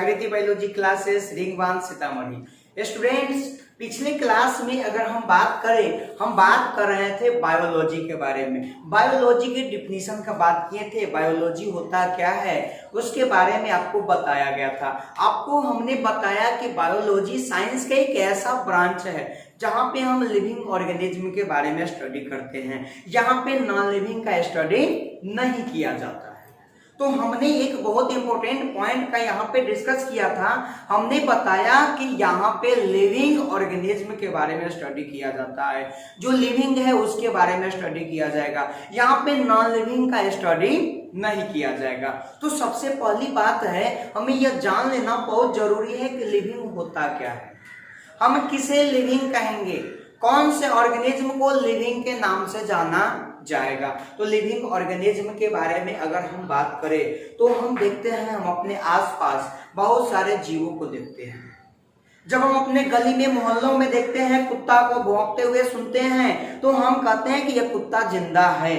जागृति biology classes ring 1 Sitamarhi. Students, पिछले class में अगर हम बात कर रहे थे बायोलॉजी के बारे में, बायोलॉजी के डिफिनीशन का बात किए थे, बायोलॉजी होता क्या है उसके बारे में आपको बताया गया था। आपको हमने बताया कि बायोलॉजी साइंस का एक ऐसा ब्रांच है जहाँ पे हम लिविंग ऑर्गेनिज्म के बारे में स्टडी करते हैं, यहाँ पे नॉन लिविंग का स्टडी नहीं किया जाता है। तो हमने एक बहुत इंपॉर्टेंट पॉइंट का यहाँ पे डिस्कस किया था। हमने बताया कि यहाँ पे लिविंग ऑर्गेनिज्म के बारे में स्टडी किया जाता है, जो लिविंग है उसके बारे में स्टडी किया जाएगा, यहाँ पे नॉन लिविंग का स्टडी नहीं किया जाएगा। तो सबसे पहली बात है, हमें यह जान लेना बहुत जरूरी है कि लिविंग होता क्या है, हम किसे लिविंग कहेंगे, कौन से ऑर्गेनिज्म को लिविंग के नाम से जाना जाएगा। तो लिविंग ऑर्गेनिज्म के बारे में अगर हम बात करें तो हम देखते हैं, हम अपने आसपास बहुत सारे जीवों को देखते हैं। जब हम अपने गली में मोहल्लों में देखते हैं कुत्ता को भौंकते हुए सुनते हैं तो हम कहते हैं कि यह कुत्ता जिंदा है।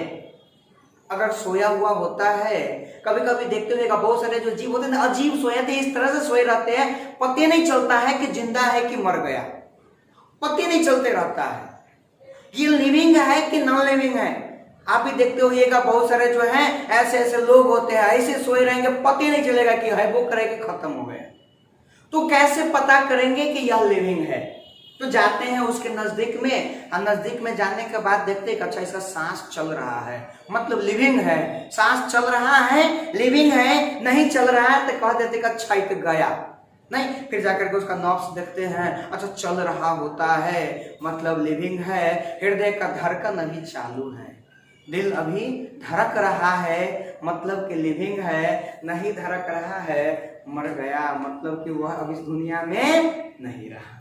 अगर सोया हुआ होता है, कभी कभी देखते हुए बहुत सारे जो जीव होते हैं अजीब सोए थे, इस तरह से सोए रहते हैं, पता नहीं चलता है कि जिंदा है कि मर गया, पता नहीं चलते रहता है ये लिविंग है कि नॉन लिविंग है। आप भी देखते होइएगा बहुत सारे जो हैं ऐसे ऐसे लोग होते हैं, ऐसे सोए रहेंगे, पता नहीं चलेगा कि है वो करे कि खत्म हो गए। तो कैसे पता करेंगे कि यह लिविंग है? तो जाते हैं उसके नजदीक में, और नजदीक में जाने के बाद देखते हैं अच्छा इसका सांस चल रहा है, मतलब लिविंग है। सांस चल रहा है, लिविंग है, नहीं चल रहा है तो कह देते कि अच्छा ये तो गया नहीं। फिर जाकर के उसका नब्ज देखते हैं, अच्छा चल रहा होता है, मतलब लिविंग है। हृदय का धड़कन अभी चालू है, दिल अभी धड़क रहा है, मतलब कि लिविंग है। नहीं धड़क रहा है, मर गया, मतलब कि वह अब इस दुनिया में नहीं रहा।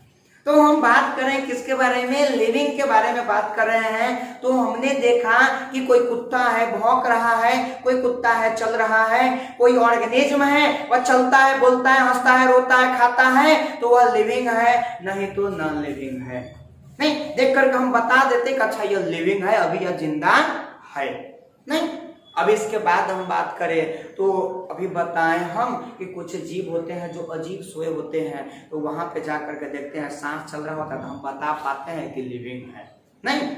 तो हम बात करें किसके बारे में, लिविंग के बारे में बात कर रहे हैं। तो हमने देखा कि कोई कुत्ता है भौंक रहा है, कोई कुत्ता है चल रहा है, कोई ऑर्गेनिज्म है वह चलता है, बोलता है, हंसता है, रोता है, खाता है, तो वह लिविंग है, नहीं तो नॉन लिविंग है। नहीं देख करके हम बता देते कि अच्छा यह लिविंग है, अभी यह जिंदा है नहीं। अब इसके बाद हम बात करें तो अभी बताएं हम कि कुछ जीव होते हैं जो अजीब सोए होते हैं, तो वहां पे जाकर के देखते हैं सांस चल रहा होता है तो हम बता पाते हैं कि लिविंग है नहीं।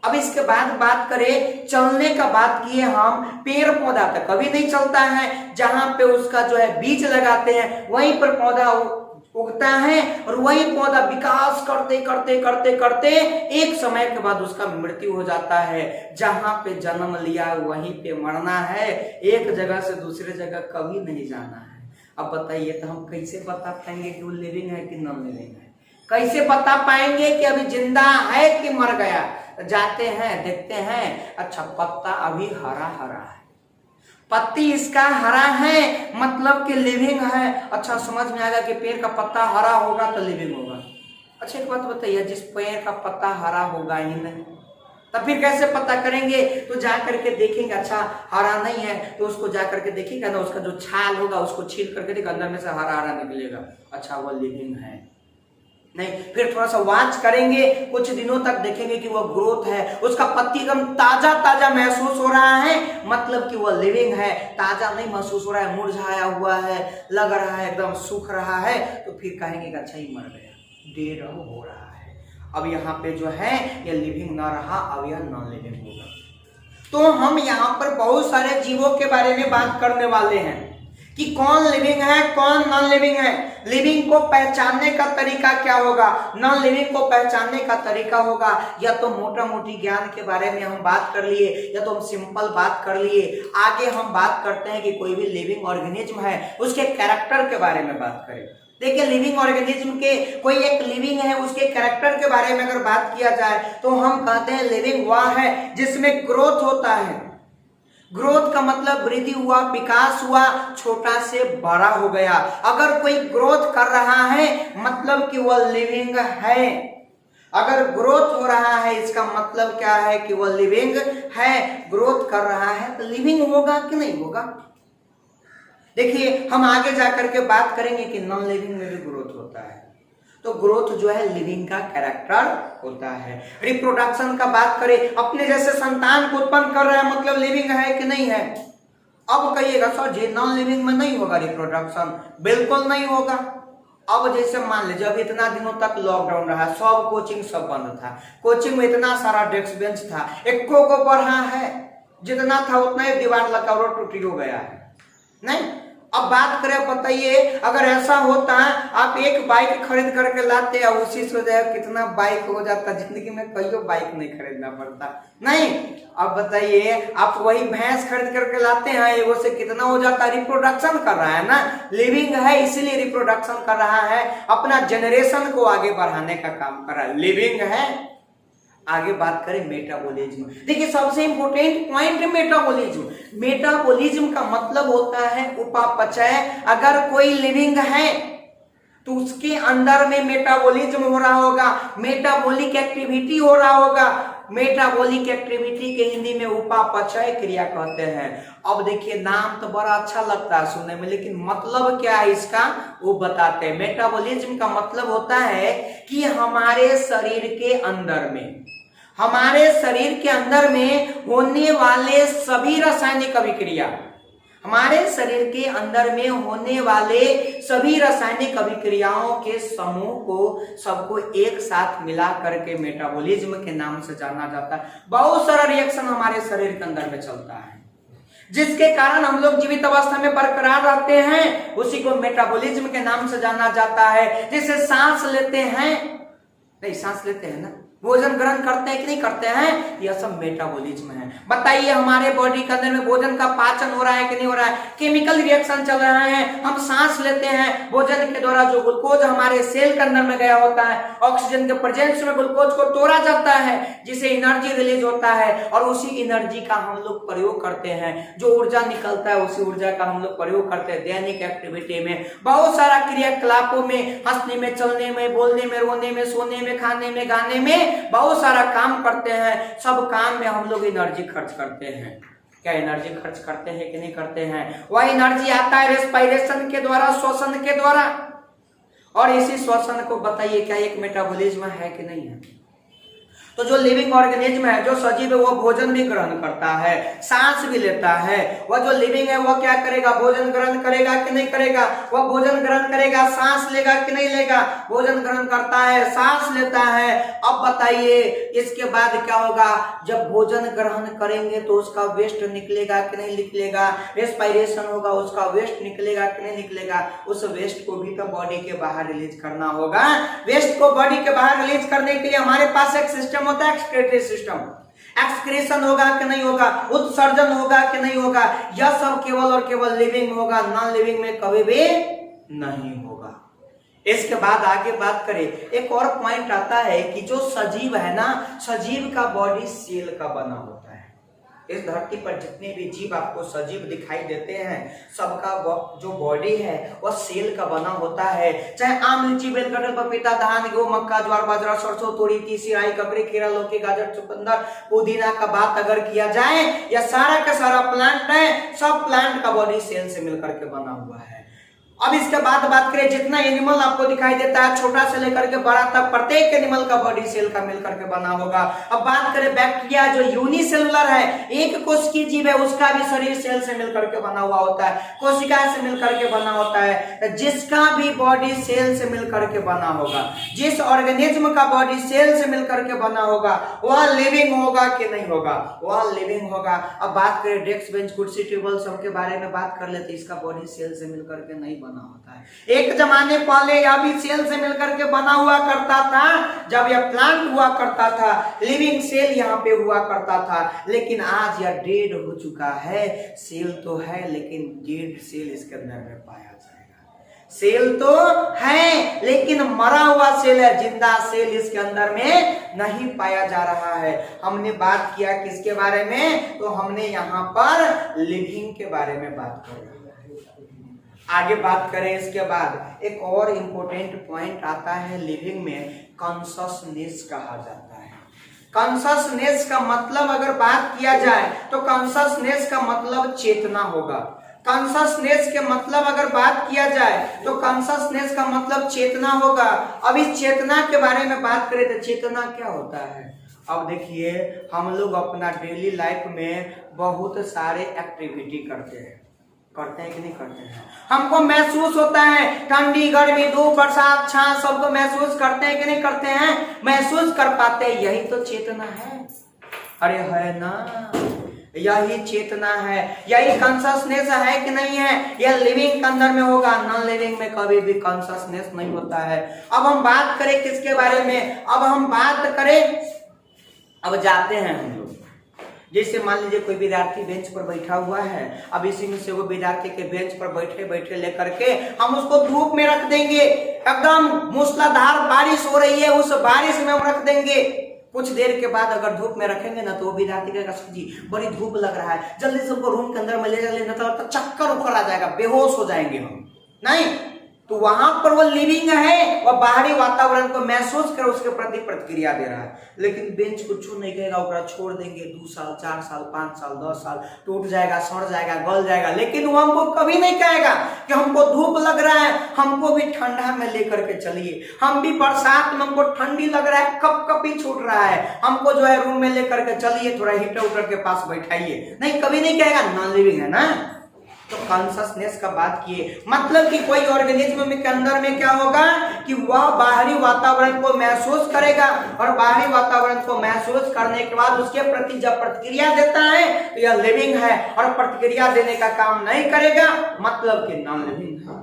अब इसके बाद बात करें चलने का, बात किए हम पेड़ पौधा तक कभी नहीं चलता है, जहां पे उसका जो है बीज लगाते हैं वहीं पर पौधा उगता है, और वही पौधा विकास करते करते करते करते एक समय के बाद उसका मृत्यु हो जाता है। जहां पे जन्म लिया वहीं पे मरना है, एक जगह से दूसरे जगह कभी नहीं जाना है। अब बताइए तो हम कैसे बता पाएंगे कि वो लिविंग है कि नॉन लिविंग है? कैसे बता पाएंगे कि अभी जिंदा है कि मर गया? जाते हैं देखते हैं, अच्छा पत्ता अभी हरा हरा है, पत्ती इसका हरा है, मतलब कि लिविंग है। अच्छा समझ में आएगा कि पेड़ का पत्ता हरा होगा तो लिविंग होगा। अच्छा एक बात बताइए, जिस पेड़ का पत्ता हरा होगा ही नहीं तब फिर कैसे पता करेंगे? तो जा करके देखेंगे, अच्छा हरा नहीं है तो उसको जा करके देखिएगा ना, उसका जो छाल होगा उसको छील करके देखिए, अंदर में से हरा हरा निकलेगा, अच्छा वो लिविंग है नहीं। फिर थोड़ा सा वॉच करेंगे, कुछ दिनों तक देखेंगे कि वह ग्रोथ है, उसका पत्ती एकदम ताजा ताजा महसूस हो रहा है, मतलब कि वह लिविंग है। ताजा नहीं महसूस हो रहा है, मुरझाया हुआ है, लग रहा है एकदम सूख रहा है, तो फिर कहेंगे कि अच्छा ही मर गया, डेड हो रहा है। अब यहाँ पे जो है यह लिविंग ना रहा, अब यह नॉन लिविंग होगा। तो हम यहाँ पर बहुत सारे जीवों के बारे में बात करने वाले हैं कि कौन लिविंग है कौन नॉन लिविंग है। लिविंग को पहचानने का तरीका क्या होगा, नॉन लिविंग को पहचानने का तरीका होगा, या तो मोटा मोटी ज्ञान के बारे में हम बात कर लिए, या तो हम सिंपल बात कर लिए। आगे हम बात करते हैं कि कोई भी लिविंग ऑर्गेनिज्म है उसके कैरेक्टर के बारे में बात करें। देखिए लिविंग ऑर्गेनिज्म के कोई एक लिविंग है, उसके कैरेक्टर के बारे में अगर बात किया जाए तो हम कहते हैं लिविंग वह है जिसमें ग्रोथ होता है। ग्रोथ का मतलब वृद्धि हुआ, विकास हुआ, छोटा से बड़ा हो गया। अगर कोई ग्रोथ कर रहा है मतलब कि वह लिविंग है। अगर ग्रोथ हो रहा है इसका मतलब क्या है कि वह लिविंग है। ग्रोथ कर रहा है तो लिविंग होगा कि नहीं होगा? देखिए हम आगे जाकर के बात करेंगे कि नॉन लिविंग में भी ग्रोथ होता है। तो ग्रोथ जो है लिविंग का कैरेक्टर होता है। रिप्रोडक्शन का बात करें, अपने जैसे संतान को उत्पन्न कर रहा है मतलब लिविंग है कि नहीं है? अब कहिएगा सर जी नॉन लिविंग में नहीं होगा रिप्रोडक्शन, बिल्कुल नहीं होगा। अब जैसे मान लीजिए अब इतना दिनों तक लॉकडाउन रहा, सब कोचिंग सब बंद था, कोचिंग में इतना सारा डेस्क बेंच था, एक को पढ़ा है, जितना था उतना ही दीवार लगा और टूटी हो गया है, नहीं। अब बात करें, बताइए अगर ऐसा होता आप एक बाइक खरीद करके लाते और उसी से कितना बाइक हो जाता, जिंदगी में कईयों बाइक नहीं खरीदना पड़ता, नहीं। अब बताइए आप वही भैंस खरीद करके लाते हैं, एगो से कितना हो जाता, रिप्रोडक्शन कर रहा है ना, लिविंग है इसीलिए रिप्रोडक्शन कर रहा है, अपना जनरेशन को आगे बढ़ाने का काम कर रहा है, लिविंग है। आगे बात करें मेटाबॉलिज्म, देखिए सबसे इंपॉर्टेंट पॉइंट है मेटाबॉलिज्म। मेटाबॉलिज्म का मतलब होता है उपापचय। अगर कोई लिविंग है तो उसके अंदर में मेटाबॉलिज्म हो रहा होगा, मेटाबॉलिक एक्टिविटी हो रहा होगा। मेटाबॉलिक एक्टिविटी के हिंदी में उपापचय क्रिया कहते हैं। अब देखिए नाम तो बड़ा अच्छा लगता है सुनने में, लेकिन मतलब क्या है इसका वो बताते हैं। मेटाबॉलिज्म का मतलब होता है कि हमारे शरीर के अंदर में, हमारे शरीर के अंदर में होने वाले सभी रासायनिक अभिक्रिया, हमारे शरीर के अंदर में होने वाले सभी रासायनिक अभिक्रियाओं के समूह को सबको एक साथ मिला करके मेटाबॉलिज्म के नाम से जाना जाता है। बहुत सारा रिएक्शन हमारे शरीर के अंदर में चलता है, जिसके कारण हम लोग जीवित अवस्था में बरकरार रहते हैं, उसी को मेटाबॉलिज्म के नाम से जाना जाता है। जैसे सांस लेते हैं, नहीं सांस लेते हैं ना, भोजन ग्रहण करते हैं कि नहीं करते हैं, यह सब मेटाबॉलिज्म है। बताइए हमारे बॉडी के अंदर में भोजन का पाचन हो रहा है कि नहीं हो रहा है, केमिकल रिएक्शन चल रहा है, हम सांस लेते हैं, भोजन के द्वारा जो ग्लूकोज हमारे सेल के अंदर में गया होता है, ऑक्सीजन के प्रेजेंस में ग्लूकोज को तोड़ा जाता है, जिसे एनर्जी रिलीज होता है, और उसी एनर्जी का हम लोग प्रयोग करते हैं। जो ऊर्जा निकलता है उसी ऊर्जा का हम लोग प्रयोग करते हैं दैनिक एक्टिविटी में, बहुत सारा क्रियाकलापों में, हंसने में, चलने में, बोलने में, रोने में, सोने में, खाने में, गाने में, बहुत सारा काम करते हैं। सब काम में हम लोग एनर्जी खर्च करते हैं। क्या एनर्जी खर्च करते हैं कि नहीं करते हैं? वह एनर्जी आता है रेस्पिरेशन के द्वारा, श्वसन के द्वारा, और इसी श्वसन को बताइए क्या एक मेटाबॉलिज्म है कि नहीं है? तो जो लिविंग ऑर्गेनिज्म है, जो सजीव है, वो भोजन भी ग्रहण करता है, सांस भी लेता है। वह जो लिविंग है वह क्या करेगा, भोजन ग्रहण करेगा कि नहीं करेगा? वह भोजन ग्रहण करेगा, सांस लेगा कि नहीं लेगा? भोजन ग्रहण करता है, सांस लेता है। अब बताइए इसके बाद क्या होगा, जब भोजन ग्रहण करेंगे तो उसका वेस्ट निकलेगा कि नहीं निकलेगा? रेस्पिरेशन होगा, उसका वेस्ट निकलेगा कि नहीं निकलेगा? उस वेस्ट को भी तो बॉडी के बाहर रिलीज करना होगा। वेस्ट को बॉडी के बाहर रिलीज करने के लिए हमारे पास एक सिस्टम होता है, एक्सक्रीटरी सिस्टम। एक्सक्रीशन होगा कि नहीं होगा, उत्सर्जन होगा कि नहीं होगा, यह सब केवल और केवल लिविंग होगा, नॉन लिविंग में कभी भी नहीं होगा। इसके बाद आगे बात करें, एक और पॉइंट आता है कि जो सजीव है ना, सजीव का बॉडी सेल का बना होता है। इस धरती पर जितने भी जीव आपको सजीव दिखाई देते हैं, सबका जो बॉडी है वह सेल का बना होता है। चाहे आम, लीची, बेल, कटहल, पपीता, धान, गेहूं, मक्का, ज्वार, बाजरा, सरसों, तोरी, तीसी, राई, ककड़ी, खीरा, लौकी, गाजर, चुकंदर, पुदीना का बात अगर किया जाए, यह सारा का सारा प्लांट है, सब प्लांट का बॉडी सेल से मिलकर के बना हुआ है। अब इसके बाद बात करें, जितना एनिमल आपको दिखाई देता है, छोटा से लेकर के बड़ा तक, प्रत्येक एनिमल का बॉडी सेल का मिलकर के बना होगा। अब बात करें बैक्टीरिया, जो यूनिसेलुलर है, एक कोशिकीय जीव है, उसका भी शरीर सेल से मिलकर के बना हुआ होता है, कोशिका से मिलकर के बना होता है। जिसका भी बॉडी सेल से मिलकर के बना होगा, जिस ऑर्गेनिज्म का बॉडी सेल से मिलकर के बना होगा, वह लिविंग होगा कि नहीं होगा? वह लिविंग होगा। अब बात करें डेस्क, बेंच, कुर्सी, टेबल सबके बारे में बात कर लेते, इसका बॉडी सेल से मिलकर के नहीं बना होता है। एक जमाने पहले यह भी सेल से मिलकर के बना हुआ करता था, जब यह प्लांट हुआ करता था, लिविंग सेल यहाँ पे हुआ करता था, लेकिन आज यह डेड हो चुका है। सेल तो है लेकिन डेड सेल इसके अंदर में पाया जाएगा। सेल तो है लेकिन मरा हुआ सेल है, जिंदा सेल इसके अंदर में नहीं पाया जा रहा है। हमने बात किया किसके बारे में? तो हमने यहाँ पर लिविंग के बारे में बात कर। आगे बात करें, इसके बाद एक और इंपॉर्टेंट पॉइंट आता है लिविंग में, कॉन्शसनेस कहा जाता है। कॉन्शसनेस का मतलब अगर बात किया जाए तो कॉन्शसनेस का मतलब चेतना होगा। कॉन्शसनेस के मतलब अगर बात किया जाए तो कॉन्शसनेस का मतलब चेतना होगा। अब इस चेतना के बारे में बात करें तो चेतना क्या होता है? अब देखिए हम लोग अपना डेली लाइफ में बहुत सारे एक्टिविटी करते हैं कि नहीं करते हैं? हमको महसूस होता है, ठंडी गर्मी धूप बरसात छांव सबको महसूस करते हैं कि नहीं करते हैं? महसूस कर पाते हैं, यही तो चेतना है। अरे है ना, यही चेतना है, यही कॉन्शसनेस है कि नहीं है? यह लिविंग के अंदर में होगा, नॉन लिविंग में कभी भी कॉन्शसनेस नहीं होता है। अब हम बात करें किसके बारे में? अब हम बात करें, अब जाते हैं हम लोग, जैसे मान लीजिए कोई विद्यार्थी बेंच पर बैठा हुआ है, अब इसी में से वो विद्यार्थी के बेंच पर बैठे बैठे लेकर के हम उसको धूप में रख देंगे, एकदम मूसलाधार बारिश हो रही है, उस बारिश में हम रख देंगे। कुछ देर के बाद अगर धूप में रखेंगे ना तो वो विद्यार्थी कहेगा जी बड़ी धूप लग रहा है, जल्दी से हमको रूम के अंदर में ले जाए, तो चक्कर उकर आ जाएगा, बेहोश हो जाएंगे हम। नहीं, तो वहां पर वो लिविंग है, वह बाहरी वातावरण को महसूस कर उसके प्रति प्रतिक्रिया दे रहा है। लेकिन बेंच को छू नहीं कहेगा, ओकरा छोड़ देंगे 2 साल 4 साल 5 साल 10 साल, टूट जाएगा, सड़ जाएगा, गल जाएगा, लेकिन वो हमको कभी नहीं कहेगा कि हमको धूप लग रहा है, हमको भी ठंडा में लेकर के चलिए, हम भी बरसात में हमको ठंडी लग रहा है, कप कप ही छूट रहा है, हमको जो है रूम में लेकर के चलिए, थोड़ा हीटर उटर के पास बैठाइए। नहीं, कभी नहीं कहेगा, नॉन लिविंग है ना। तो कॉन्शसनेस का बात किए, मतलब कि कोई ऑर्गेनिज्म के अंदर में क्या होगा कि वह बाहरी वातावरण को महसूस करेगा, और बाहरी वातावरण को महसूस करने के बाद उसके प्रति जब प्रतिक्रिया देता है तो यह लिविंग है, और प्रतिक्रिया देने का काम नहीं करेगा मतलब कि नॉन लिविंग है।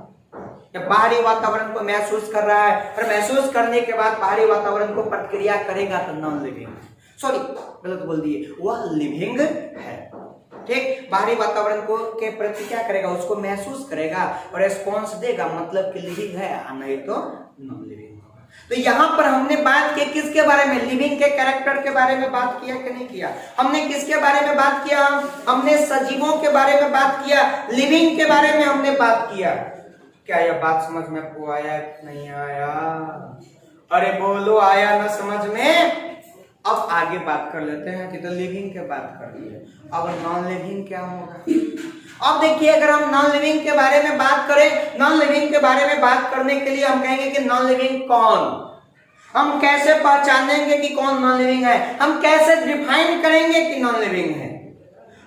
जब बाहरी वातावरण को महसूस कर रहा है और महसूस करने के बाद बाहरी वातावरण को प्रतिक्रिया करेगा तो नॉन लिविंग, सॉरी गलत बोल दिए, वह लिविंग है। ठीक, बाहरी वातावरण को के प्रति क्या करेगा, उसको महसूस करेगा और रिस्पॉन्स देगा, मतलब कि लिविंग है, नहीं तो नॉन लिविंग होगा। तो यहाँ पर हमने बात की किसके बारे में? लिविंग के कैरेक्टर के बारे में बात किया कि नहीं किया? हमने किसके बारे में बात किया? हमने सजीवों के बारे में बात किया, लिविंग के बारे में हमने बात किया। क्या यह बात समझ में आपको आया कि नहीं आया? अरे बोलो, आया ना समझ में? अब आगे बात कर लेते हैं कि तो लिविंग के बात कर लिए, अब नॉन लिविंग क्या होगा? अब देखिए, अगर हम नॉन लिविंग के बारे में बात करें, नॉन लिविंग के बारे में बात करने के लिए हम कहेंगे कि नॉन लिविंग कौन, हम कैसे पहचानेंगे कि कौन नॉन लिविंग है, हम कैसे डिफाइन करेंगे कि नॉन लिविंग है?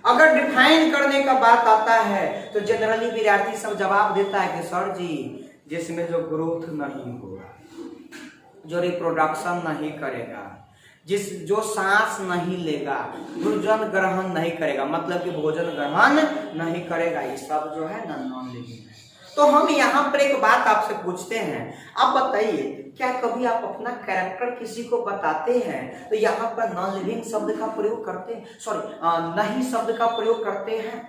अगर डिफाइन करने का बात आता है तो जनरली विद्यार्थी सब जवाब देता है कि सर जी, जिसमें जो ग्रोथ नहीं होगा, जो रिप्रोडक्शन नहीं करेगा, जो सांस नहीं लेगा, भोजन ग्रहण नहीं करेगा, मतलब कि भोजन ग्रहण नहीं करेगा, ये सब जो है ना नॉन लिविंग है। तो हम यहाँ पर एक बात आपसे पूछते हैं, आप बताइए, क्या कभी आप अपना कैरेक्टर किसी को बताते हैं तो यहाँ पर नॉन लिविंग शब्द का प्रयोग करते हैं, सॉरी नहीं शब्द का प्रयोग करते हैं?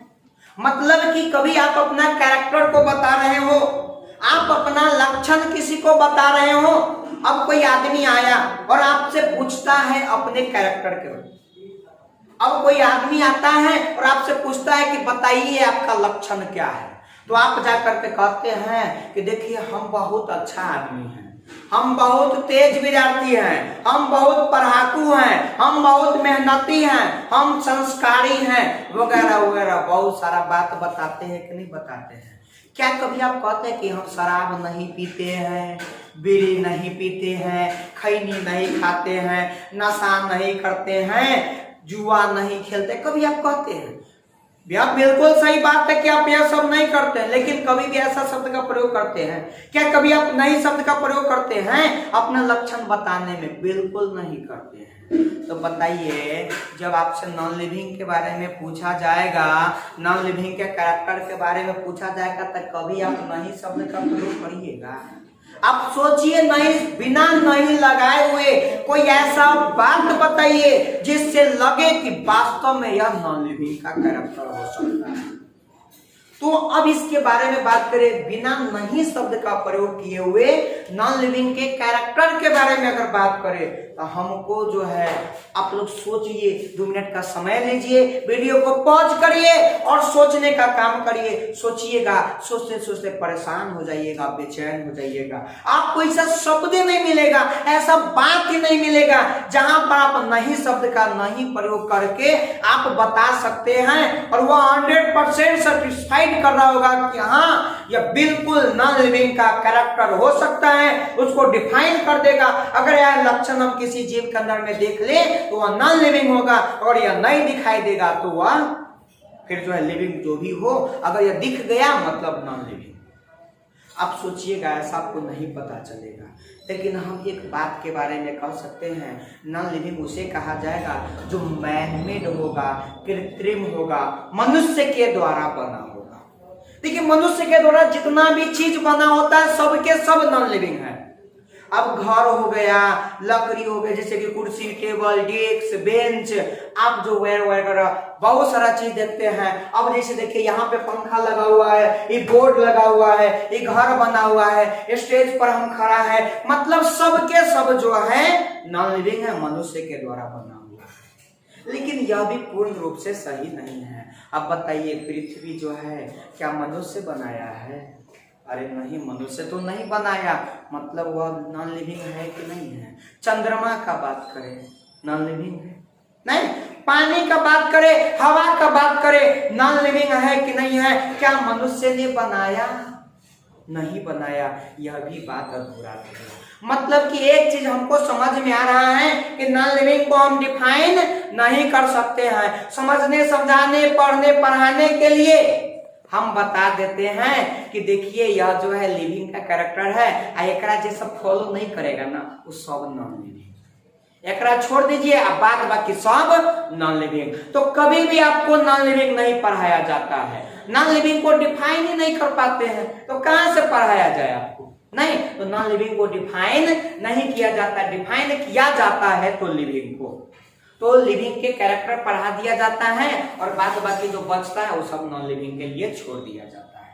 मतलब कि कभी आप अपना कैरेक्टर को बता रहे हो, आप अपना लक्षण किसी को बता रहे हो। अब कोई आदमी आया और आपसे पूछता है अपने कैरेक्टर के बारे में, अब कोई आदमी आता है और आपसे पूछता है कि बताइए आपका लक्षण क्या है, तो आप जाकर के कहते हैं कि देखिए हम बहुत अच्छा आदमी हैं, हम बहुत तेज विद्यार्थी हैं, हम बहुत पढ़ाकू हैं, हम बहुत मेहनती हैं, हम संस्कारी हैं, वगैरह वगैरह बहुत सारा बात बताते हैं कि नहीं बताते हैं? क्या कभी आप कहते हैं कि हम शराब नहीं पीते हैं, बीड़ी नहीं पीते हैं, खैनी नहीं खाते हैं, नशा नहीं करते हैं, जुआ नहीं खेलते, कभी आप कहते हैं? आप बिल्कुल सही बात है कि आप यह सब नहीं करते हैं, लेकिन कभी भी ऐसा शब्द का प्रयोग करते हैं? क्या कभी आप नहीं शब्द का प्रयोग करते हैं अपना लक्षण बताने में? बिल्कुल नहीं करते हैं। तो बताइए, जब आपसे नॉन लिविंग के बारे में पूछा जाएगा, नॉन लिविंग के कैरेक्टर के बारे में पूछा जाएगा, तो कभी आप नहीं शब्द का प्रयोग करिएगा? आप सोचिए, नहीं, बिना नहीं लगाए हुए कोई ऐसा बात बताइए जिससे लगे कि वास्तव में यह नॉन लिविंग का कैरेक्टर हो सकता है। तो अब इसके बारे में बात करें, बिना नहीं शब्द का प्रयोग किए हुए नॉन लिविंग के कैरेक्टर के बारे में अगर बात करें तो हमको जो है, आप लोग सोचिए, 2 मिनट का समय लीजिए, वीडियो को पॉज करिए और सोचने का काम करिए। सोचिएगा, सोचते सोचते परेशान हो जाइएगा, बेचैन हो जाइएगा, आपको ऐसा शब्द ही नहीं मिलेगा, ऐसा बात ही नहीं मिलेगा जहां पर आप नहीं शब्द का नहीं प्रयोग करके आप बता सकते हैं और वह 100% सेटिस्फाइड डिसाइड कर रहा होगा कि हाँ यह बिल्कुल नॉन लिविंग का कैरेक्टर हो सकता है, उसको डिफाइन कर देगा। अगर यह लक्षण हम किसी जीव के अंदर में देख ले तो वह नॉन लिविंग होगा, और यह नहीं दिखाई देगा तो वह फिर जो है लिविंग जो भी हो, अगर यह दिख गया मतलब नॉन लिविंग। आप सोचिएगा ऐसा आपको नहीं पता चलेगा, लेकिन हम एक बात के बारे में कह सकते हैं, नॉन लिविंग उसे कहा जाएगा जो मैनमेड होगा, कृत्रिम होगा, मनुष्य के द्वारा बना होगा। देखिए मनुष्य के द्वारा जितना भी चीज बना होता है सब के सब नॉन लिविंग है। अब घर हो गया, लकड़ी हो गया, जैसे कि कुर्सी, टेबल, डेस्क, बेंच, आप जो वेयर वगैरह बहुत सारा चीज देखते हैं। अब जैसे देखिए यहाँ पे पंखा लगा हुआ है, ये बोर्ड लगा हुआ है, ये घर बना हुआ है, स्टेज पर हम खड़ा है, मतलब सब के सब जो है नॉन लिविंग है, मनुष्य के द्वारा बना हुआ है। लेकिन यह भी पूर्ण रूप से सही नहीं है। अब बताइए पृथ्वी जो है क्या मनुष्य बनाया है? अरे नहीं, मनुष्य तो नहीं बनाया, मतलब वह नॉन लिविंग है कि नहीं है? चंद्रमा का बात करें, नॉन लिविंग है? नहीं। पानी का बात करें, हवा का बात करें, नॉन लिविंग है कि नहीं है? क्या मनुष्य ने बनाया? नहीं बनाया। यह भी बात अधूरा है। मतलब कि एक चीज हमको समझ में आ रहा है कि नॉन लिविंग को हम डिफाइन नहीं कर सकते हैं। समझने, समझाने, पढ़ने, पढ़ाने के लिए हम बता देते हैं कि देखिए यह जो है लिविंग का कैरेक्टर है, एकरा जैसा फॉलो नहीं करेगा ना वो सब नॉन लिविंग। एकरा छोड़ दीजिए, अब बाद बाकी सब नॉन लिविंग। तो कभी भी आपको नॉन लिविंग नहीं पढ़ाया जाता है, नॉन लिविंग को डिफाइन ही नहीं कर पाते हैं, तो कहां से पढ़ाया जाए आपको? नहीं, तो नॉन लिविंग को डिफाइन नहीं किया जाता, डिफाइन किया जाता है तो लिविंग को, तो लिविंग के कैरेक्टर पढ़ा दिया जाता है और बाद बाकी जो बचता है वो सब नॉन लिविंग के लिए छोड़ दिया जाता है।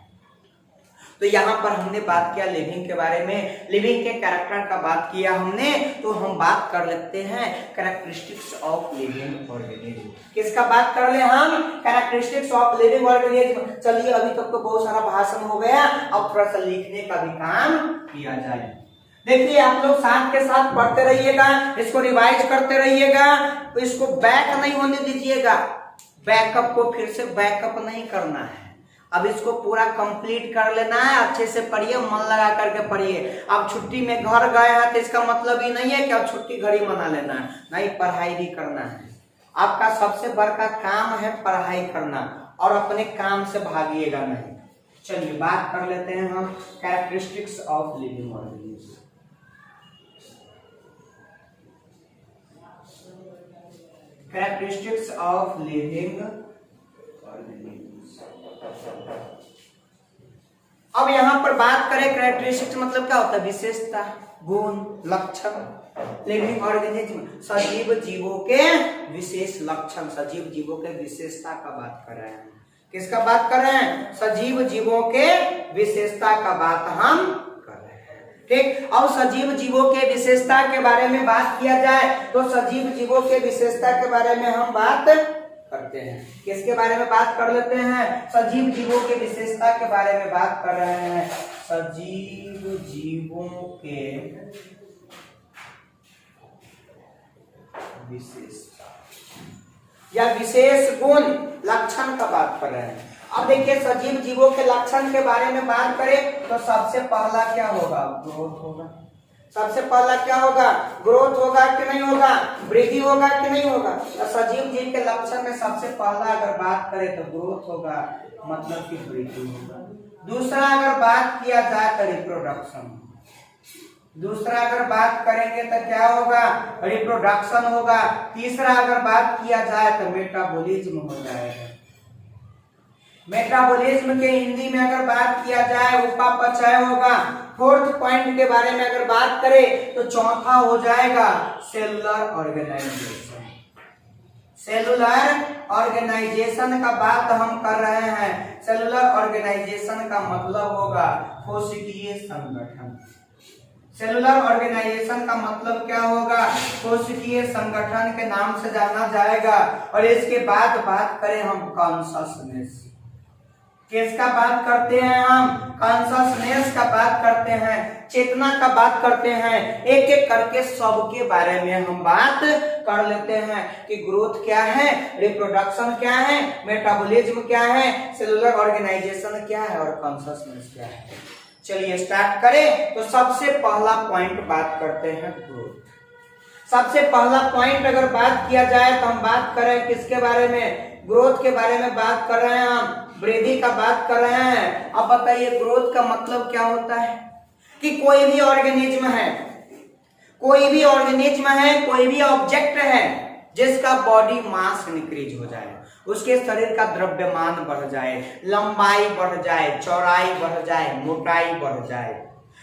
तो यहाँ पर हमने बात किया लिविंग के बारे में, लिविंग के कैरेक्टर का बात किया हमने, तो हम बात कर लेते हैं कैरेक्टरिस्टिक्स ऑफ लिविंग ऑर्गेनिज्म। किसका बात कर ले हम? Characteristics of living organism. चलिए अभी तक तो बहुत सारा भाषण हो गया, अब थोड़ा सा लिखने का भी काम किया जाए। देखिए आप लोग साथ के साथ पढ़ते रहिएगा, इसको रिवाइज करते रहिएगा, तो इसको बैक नहीं होने दीजिएगा। बैकअप को फिर से बैकअप नहीं करना है, अब इसको पूरा कंप्लीट कर लेना है। अच्छे से पढ़िए, मन लगा करके पढ़िए। अब छुट्टी में घर गए हैं तो इसका मतलब ये नहीं है कि अब छुट्टी घड़ी मना लेना है, नहीं, पढ़ाई भी करना है। आपका सबसे बड़ा काम है पढ़ाई करना, और अपने काम से भागिएगा नहीं। चलिए बात कर लेते हैं हम characteristics of living organism. Characteristics of living organisms। अब यहां पर बात करें कैरेक्टरिस्टिक्स मतलब क्या होता है? विशेषता, गुण, लक्षण। लिविंग ऑर्गेनिज्म सजीव जीवों के विशेष लक्षण, सजीव जीवों के विशेषता का बात कर रहे हैं। किसका बात कर रहे हैं? सजीव जीवों के विशेषता का बात हम कर रहे हैं। ठीक, अब सजीव जीवों के विशेषता के बारे में बात किया जाए तो सजीव जीवों के विशेषता के बारे में हम बात करते हैं। किसके बारे में बात कर लेते हैं? सजीव जीवों के विशेषता के बारे में बात कर रहे हैं। सजीव जीवों के विशेषता या विशेष गुण, लक्षण का बात कर रहे हैं। अब देखिए सजीव जीवों के लक्षण के बारे में बात करें तो सबसे पहला क्या होगा? ग्रोथ होगा। सबसे पहला क्या होगा? ग्रोथ होगा कि नहीं होगा? वृद्धि होगा कि नहीं होगा? तो सजीव जीव के लक्षण में सबसे पहला अगर बात करें तो ग्रोथ होगा, मतलब कि वृद्धि होगा। दूसरा अगर बात किया जाए तो रिप्रोडक्शन, दूसरा अगर बात करेंगे तो क्या होगा? रिप्रोडक्शन होगा। तीसरा अगर बात किया जाए तो मेटाबॉलिज्म हो जाएगा। मेटाबॉलिज्म के हिंदी में अगर बात किया जाए उपापचय होगा। फोर्थ पॉइंट के बारे में अगर बात करें तो चौथा हो जाएगा सेलुलर ऑर्गेनाइजेशन। सेलुलर ऑर्गेनाइजेशन का बात हम कर रहे हैं। सेलुलर ऑर्गेनाइजेशन का मतलब होगा कोशिकीय संगठन। सेलुलर ऑर्गेनाइजेशन का मतलब क्या होगा? कोशिकीय संगठन के नाम से जाना जाएगा। और इसके बाद बात करें हम कॉन्शसनेस। किसका बात करते हैं हम? कॉन्शसनेस का बात करते हैं, चेतना का बात करते हैं। एक एक करके सबके बारे में हम बात कर लेते हैं कि ग्रोथ क्या है, रिप्रोडक्शन क्या है, मेटाबॉलिज्म क्या है, सेलुलर ऑर्गेनाइजेशन क्या है और कॉन्शसनेस क्या है। चलिए स्टार्ट करें। तो सबसे पहला पॉइंट बात करते हैं ग्रोथ। सबसे पहला पॉइंट अगर बात किया जाए तो हम बात करें किसके बारे में? ग्रोथ के बारे में बात कर रहे हैं, हम वृद्धि का बात कर रहे हैं। अब बताइए ग्रोथ का मतलब क्या होता है? कि कोई भी ऑर्गेनिज्म है, कोई भी ऑर्गेनिज्म है, कोई भी ऑब्जेक्ट है जिसका बॉडी मास इंक्रीज हो जाए, उसके शरीर का द्रव्यमान बढ़ जाए, लंबाई बढ़ जाए, चौड़ाई बढ़ जाए, मोटाई बढ़ जाए,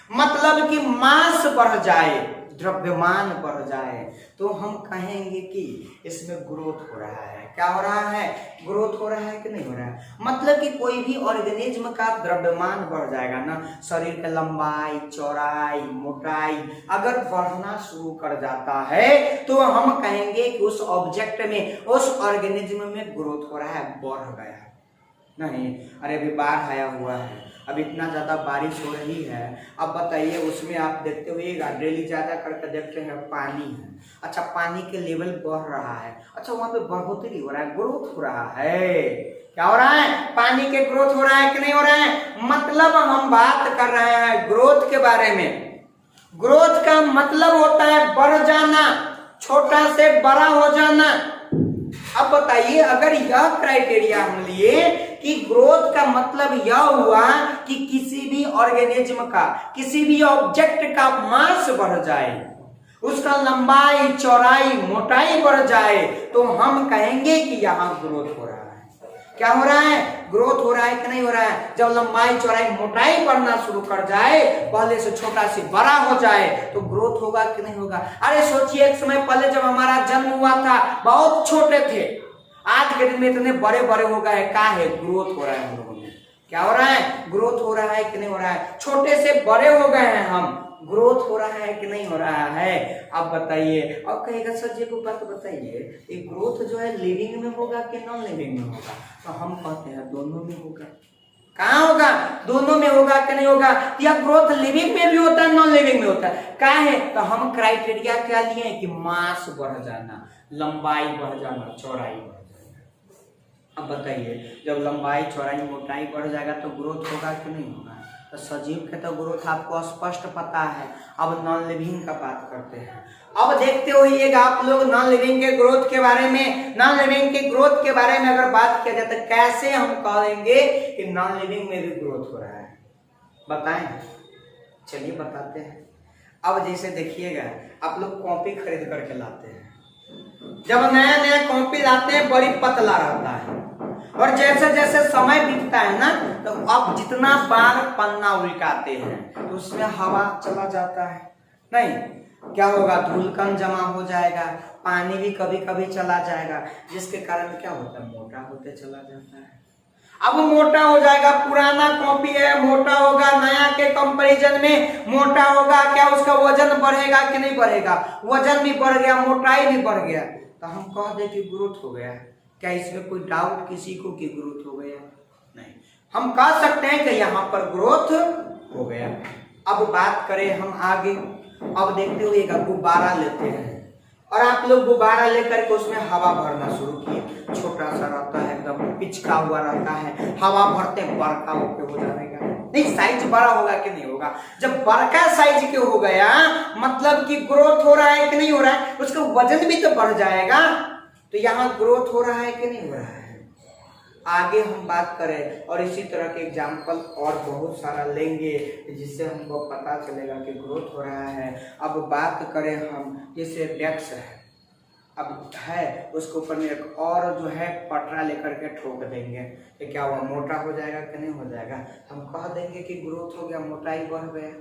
मतलब कि मास बढ़ जाए, द्रव्यमान बढ़ जाए, तो हम कहेंगे कि इसमें ग्रोथ हो रहा है। क्या हो रहा है? ग्रोथ हो रहा है कि नहीं हो रहा है? मतलब कि कोई भी ऑर्गेनिज्म का द्रव्यमान बढ़ जाएगा ना, शरीर की लंबाई, चौड़ाई, मोटाई अगर बढ़ना शुरू कर जाता है तो हम कहेंगे कि उस ऑब्जेक्ट में, उस ऑर्गेनिज्म में ग्रोथ हो रहा है, बढ़ गया है। नहीं, अरे अभी बाढ़ आया हुआ है, अब इतना ज्यादा बारिश हो रही है, अब बताइए उसमें आप देखते हुए डेली ज्यादा करके देखते हैं पानी है, अच्छा पानी के लेवल बढ़ रहा है, अच्छा वहां पे बढ़ोतरी हो रहा है, ग्रोथ हो रहा है। क्या हो रहा है? पानी के ग्रोथ हो रहा है कि नहीं हो रहा है? मतलब हम बात कर रहे हैं ग्रोथ के बारे में। ग्रोथ का मतलब होता है बढ़ जाना, छोटा से बड़ा हो जाना। अब बताइए अगर यह क्राइटेरिया हम लिए कि ग्रोथ का मतलब यह हुआ कि किसी भी ऑर्गेनिज्म का, किसी भी ऑब्जेक्ट का मास बढ़ जाए, उसका लंबाई, चौड़ाई, मोटाई बढ़ जाए, तो हम कहेंगे कि यहाँ ग्रोथ हो रहा है। क्या हो रहा है? ग्रोथ हो रहा है कि नहीं हो रहा है? जब लंबाई, चौड़ाई, मोटाई बढ़ना शुरू कर जाए, पहले से छोटा से बड़ा हो जाए, तो ग्रोथ होगा कि नहीं होगा? अरे सोचिए एक समय पहले जब हमारा जन्म हुआ था बहुत छोटे थे, आज के दिन में इतने बड़े बड़े हो गए, क्या है? ग्रोथ हो रहा है हम लोगों में। क्या हो रहा है? ग्रोथ हो रहा है कि नहीं हो रहा है? छोटे से बड़े हो गए हैं हम, ग्रोथ हो रहा है कि नहीं हो रहा है? अब बताइए। अब कहेगा सर जी को बात बताइए, ये ग्रोथ जो है लिविंग में होगा कि नॉन लिविंग में होगा? तो हम कहते हैं दोनों में होगा। कहाँ होगा? दोनों में होगा कि नहीं होगा? या ग्रोथ लिविंग में भी होता है, नॉन लिविंग में होता है? क्या है? तो हम क्राइटेरिया क्या लिए कि मास बढ़ जाना, लंबाई बढ़ जाना, चौड़ाई बढ़ जाना। अब बताइए जब लंबाई, चौड़ाई, मोटाई बढ़ जाएगा तो ग्रोथ होगा कि नहीं होगा? तो सजीव के तो ग्रोथ आपको स्पष्ट पता है। अब नॉन लिविंग का बात करते हैं। अब देखते होइएगा आप लोग नॉन लिविंग के ग्रोथ के बारे में। नॉन लिविंग के ग्रोथ के बारे में अगर बात किया जाए तो कैसे हम कहेंगे कि नॉन लिविंग में भी ग्रोथ हो रहा है? बताएं, चलिए बताते हैं। अब जैसे देखिएगा आप लोग कॉपी खरीद करके लाते हैं, जब नया नया कॉपी लाते हैं बड़ी पतला रहता है, और जैसे जैसे समय बीतता है ना, तो अब जितना बार पन्ना उल्टाते हैं तो उसमें हवा चला जाता है। नहीं, क्या होगा? धूलकण जमा हो जाएगा, पानी भी कभी कभी चला जाएगा, जिसके कारण क्या होता है? मोटा होते चला जाता है। अब मोटा हो जाएगा, पुराना कॉपी है, मोटा होगा, नया के कंपैरिजन में मोटा होगा। क्या उसका वजन बढ़ेगा कि नहीं बढ़ेगा? वजन भी बढ़ गया, मोटाई भी बढ़ गया, तो हम कह दे कि ग्रोथ हो गया। क्या इसमें कोई डाउट किसी को कि ग्रोथ हो गया? नहीं, हम कह सकते हैं कि यहाँ पर ग्रोथ हो गया। अब बात करें हम आगे। अब देखते हुए एक गुब्बारा लेते हैं और आप लोग गुब्बारा लेकर के उसमें हवा भरना शुरू किए। छोटा सा रहता है, एकदम पिचका हुआ रहता है, हवा भरते बड़का होके हो जाएगा। नहीं, साइज बड़ा होगा कि नहीं होगा? जब बड़का साइज के हो गया मतलब कि ग्रोथ हो रहा है कि नहीं हो रहा है? उसका वजन भी तो बढ़ जाएगा, तो यहाँ ग्रोथ हो रहा है कि नहीं हो रहा है? आगे हम बात करें और इसी तरह के एग्जाम्पल और बहुत सारा लेंगे जिससे हमको पता चलेगा कि ग्रोथ हो रहा है। अब बात करें हम, जैसे डेस्क है, अब है उसके ऊपर में एक और जो है पटरा लेकर के ठोक देंगे, तो क्या हुआ? मोटा हो जाएगा कि नहीं हो जाएगा? हम कह देंगे कि ग्रोथ हो गया, मोटाई बढ़ गया।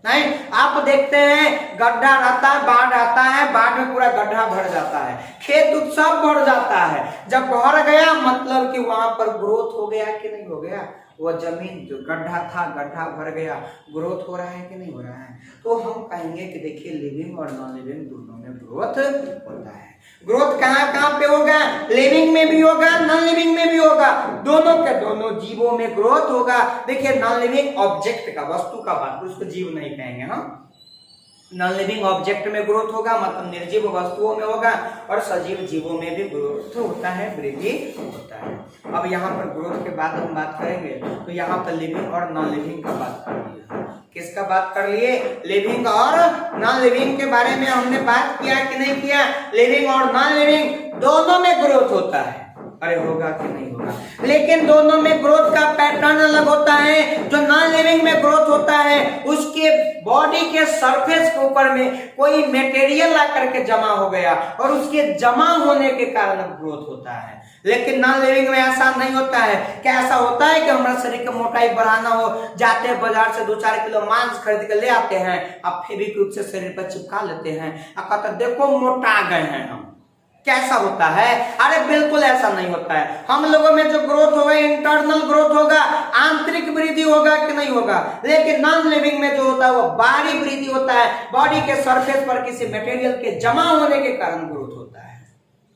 नहीं, आप देखते हैं गड्ढा रहता है, बाढ़ आता है, बाढ़ में पूरा गड्ढा भर जाता है, खेत दूध सब भर जाता है। जब भर गया मतलब कि वहां पर ग्रोथ हो गया कि नहीं हो गया? वह जमीन जो गड्ढा था, गड्ढा भर गया, ग्रोथ हो रहा है कि नहीं हो रहा है? तो हम कहेंगे कि देखिए लिविंग और नॉन लिविंग दोनों में ग्रोथ होता है। ग्रोथ कहाँ कहाँ पे होगा? लिविंग में भी होगा, नॉन लिविंग में भी होगा, दोनों के दोनों जीवों में ग्रोथ होगा। देखिए नॉन लिविंग ऑब्जेक्ट का, वस्तु का बात, उसको जीव नहीं कहेंगे हम। नॉन लिविंग ऑब्जेक्ट में ग्रोथ होगा मतलब निर्जीव वस्तुओं में होगा, और सजीव जीवों में भी ग्रोथ होता है, वृद्धि होता है। अब यहाँ पर ग्रोथ के बाद हम बात करेंगे, तो यहाँ पर लिविंग और नॉन लिविंग का बात कर लिया। किसका बात कर लिए? लिविंग और नॉन लिविंग के बारे में हमने बात किया कि नहीं किया? लिविंग और नॉन लिविंग दोनों में ग्रोथ होता है। अरे होगा कि नहीं होगा? लेकिन दोनों में ग्रोथ का पैटर्न अलग होता है। जो नॉन लिविंग में ग्रोथ होता है उसके बॉडी के सरफेस के ऊपर में कोई मटेरियल ला करके जमा हो गया और उसके जमा होने के कारण ग्रोथ होता है। लेकिन नॉन लिविंग में ऐसा नहीं होता है। क्या ऐसा होता है कि हमारा शरीर की मोटाई बढ़ाना हो, जाते हैं बाजार से 2-4 किलो मांस खरीद के ले आते हैं, अब फेविक्विक से शरीर पर चिपका लेते हैं, अब कहते देखो मोटा गए हैं हम। कैसा होता है? अरे बिल्कुल ऐसा नहीं होता है। हम लोगों में जो ग्रोथ होगा इंटरनल ग्रोथ होगा, आंतरिक वृद्धि होगा कि नहीं होगा। लेकिन नॉन लिविंग में जो होता है वो बाहरी वृद्धि होता है, बॉडी के सरफेस पर किसी मटेरियल के जमा होने के कारण ग्रोथ होता है।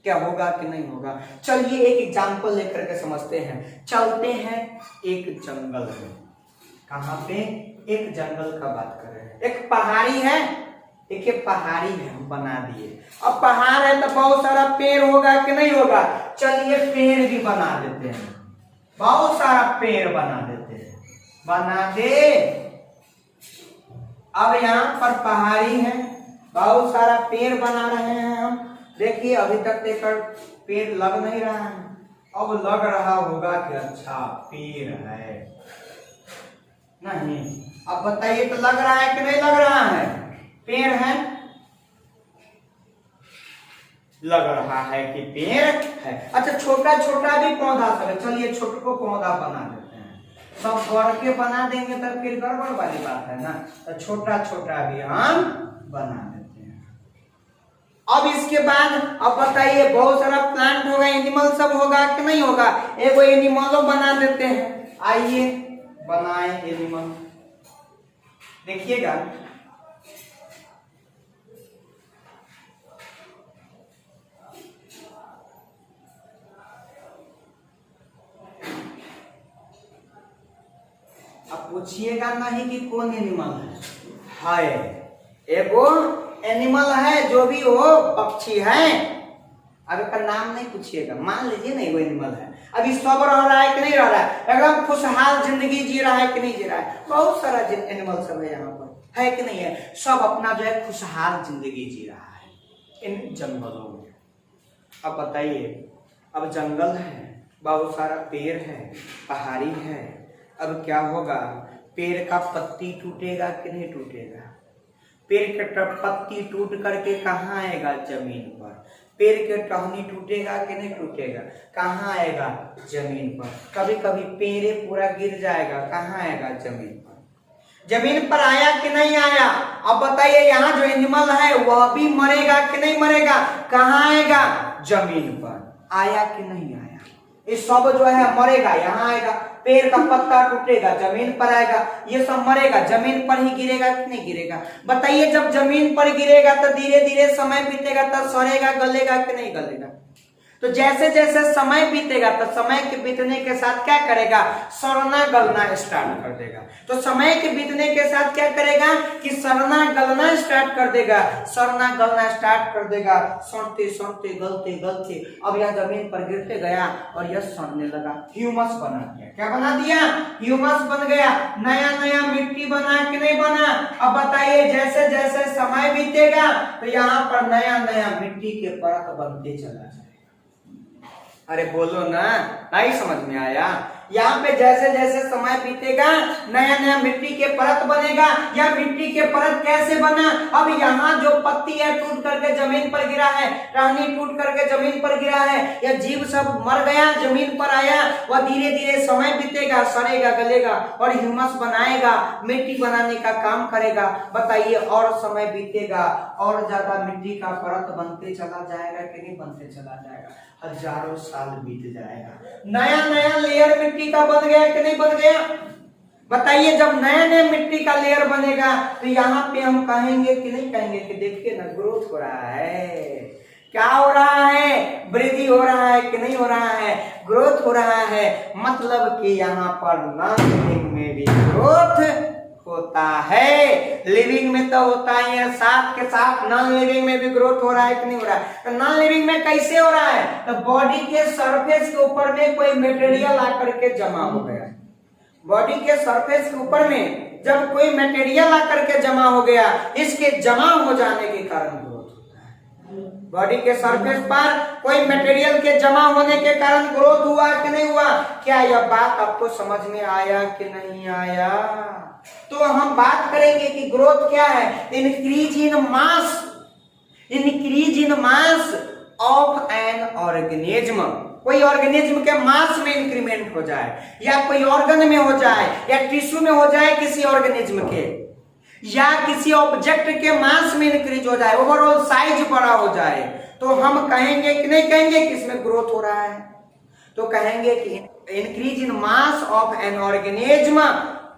क्या होगा कि नहीं होगा? चलिए एक एग्जांपल लेकर के समझते हैं। चलते हैं एक जंगल में। कहां पे? एक जंगल का बात कर रहे हैं। एक पहाड़ी है, देखिए पहाड़ी है, हम बना दिए। अब पहाड़ है तो बहुत सारा पेड़ होगा कि नहीं होगा? चलिए पेड़ भी बना देते हैं, बहुत सारा पेड़ बना देते हैं, बना दे। अब यहाँ पर पहाड़ी है, बहुत सारा पेड़ बना रहे हैं हम। देखिए अभी तक देखकर पेड़ लग नहीं रहा है, अब लग रहा होगा कि अच्छा पेड़ है। नहीं, अब बताइए तो लग रहा है कि नहीं लग रहा है? पेड़ है, लग रहा है कि पेड़ है। अच्छा छोटा छोटा भी पौधा सब है, चलिए छोटे को पौधा बना देते हैं। सब गढ़ के बना देंगे तो फिर गड़बड़ वाली बात है ना, तो छोटा छोटा भी हम बना देते हैं। अब इसके बाद अब बताइए बहुत सारा प्लांट होगा, एनिमल सब होगा कि नहीं होगा? एगो एनिमलों बना देते हैं। आइए बनाए एनिमल, देखिएगा अब पूछिएगा नहीं कि कौन एनिमल है। एगो एनिमल है, जो भी हो पक्षी है। अब इसका नाम नहीं पूछिएगा, मान लीजिए नहीं वो एनिमल है। अभी सब रह रहा है कि नहीं रह रहा है? एकदम खुशहाल जिंदगी जी रहा है कि नहीं जी रहा है? बहुत सारा एनिमल सब है यहाँ पर, है कि नहीं है? सब अपना जो है खुशहाल जिंदगी जी रहा है इन जंगलों में। अब बताइए, अब जंगल है, बहुत सारा पेड़ है, पहाड़ी है, अब क्या होगा? पेड़ का पत्ती टूटेगा कि नहीं टूटेगा? पेड़ के पत्ती टूट करके कहाँ आएगा? जमीन पर। पेड़ के टहनी टूटेगा कि नहीं टूटेगा? कहाँ आएगा? जमीन पर। कभी कभी पेड़ पूरा गिर जाएगा, कहाँ आएगा? जमीन पर। जमीन पर आया कि नहीं आया? अब बताइए यहाँ जो एनिमल है वह भी मरेगा कि नहीं मरेगा? कहाँ आएगा? जमीन पर। आया कि नहीं आया? ये सब जो है मरेगा, यहाँ आएगा। पेड़ का पत्ता टूटेगा, जमीन पर आएगा, ये सब मरेगा, जमीन पर ही गिरेगा कि नहीं गिरेगा? बताइए जब जमीन पर गिरेगा तो धीरे धीरे समय बीतेगा तो सड़ेगा, गलेगा कि नहीं गलेगा? तो जैसे जैसे समय बीतेगा तो समय के बीतने के साथ क्या करेगा? सड़ना गलना स्टार्ट कर देगा। तो समय के बीतने के साथ क्या करेगा कि सड़ना गलना स्टार्ट कर देगा, सड़ना गलना स्टार्ट कर देगा, सड़ते सड़ते गलते गलते अब यह जमीन पर गिरते गया और यह सड़ने लगा, ह्यूमस बना दिया। क्या बना दिया? ह्यूमस बन गया, नया नया मिट्टी बना कि नहीं बना? अब बताइए जैसे जैसे समय बीतेगा तो यहाँ पर नया नया मिट्टी के परत बनते चला जाए। अरे बोलो ना, नहीं समझ में आया? यहाँ पे जैसे जैसे समय बीतेगा नया नया मिट्टी के परत बनेगा। या मिट्टी के परत कैसे बना? अब यहाँ जो पत्ती है टूट करके जमीन पर गिरा है, टहनी टूट करके जमीन पर गिरा है, या जीव सब मर गया, जमीन पर आया, वह धीरे धीरे समय बीतेगा, सड़ेगा गलेगा और ह्यूमस बनाएगा, मिट्टी बनाने का काम करेगा। बताइए और समय बीतेगा और ज्यादा मिट्टी का परत बनते चला जाएगा कि नहीं बनते चला जाएगा? हजारों साल बीत जाएगा, नया नया लेयर मिट्टी का बन गया कि नहीं बन गया? बताइए, जब नया नया मिट्टी का लेयर बनेगा तो यहाँ पे हम कहेंगे कि नहीं कहेंगे कि देखिए ना ग्रोथ हो रहा है, क्या हो रहा है, वृद्धि हो रहा है कि नहीं हो रहा है, ग्रोथ हो रहा है। मतलब कि यहाँ पर नॉन लिविंग में भी ग्रोथ होता है, लिविंग में तो होता ही है, साथ के साथ नॉन लिविंग में भी ग्रोथ हो रहा है कि नहीं हो रहा है? तो नॉन लिविंग में कैसे हो रहा है? तो बॉडी के सरफेस के ऊपर में कोई मटेरियल आकर के जमा हो गया, बॉडी के सरफेस के ऊपर में जब कोई मटेरियल आकर के जमा हो गया, इसके जमा हो जाने के कारण ग्रोथ होता है। बॉडी के सरफेस पर कोई मटेरियल के जमा होने के कारण ग्रोथ हुआ कि नहीं हुआ? क्या यह बात आपको समझ में आया कि नहीं आया? तो हम बात करेंगे कि ग्रोथ क्या है, increase in mass, increase in mass of an organism, कोई ऑर्गेनिज्म के मास में इंक्रीमेंट हो जाए, या कोई ऑर्गन में हो जाए, या टिश्यू में हो जाए किसी ऑर्गेनिज्म के, या किसी ऑब्जेक्ट के मास में इंक्रीज हो जाए, ओवरऑल साइज बड़ा हो जाए, तो हम कहेंगे कि नहीं कहेंगे कि इसमें ग्रोथ हो रहा है? तो कहेंगे कि increase in mass of an organism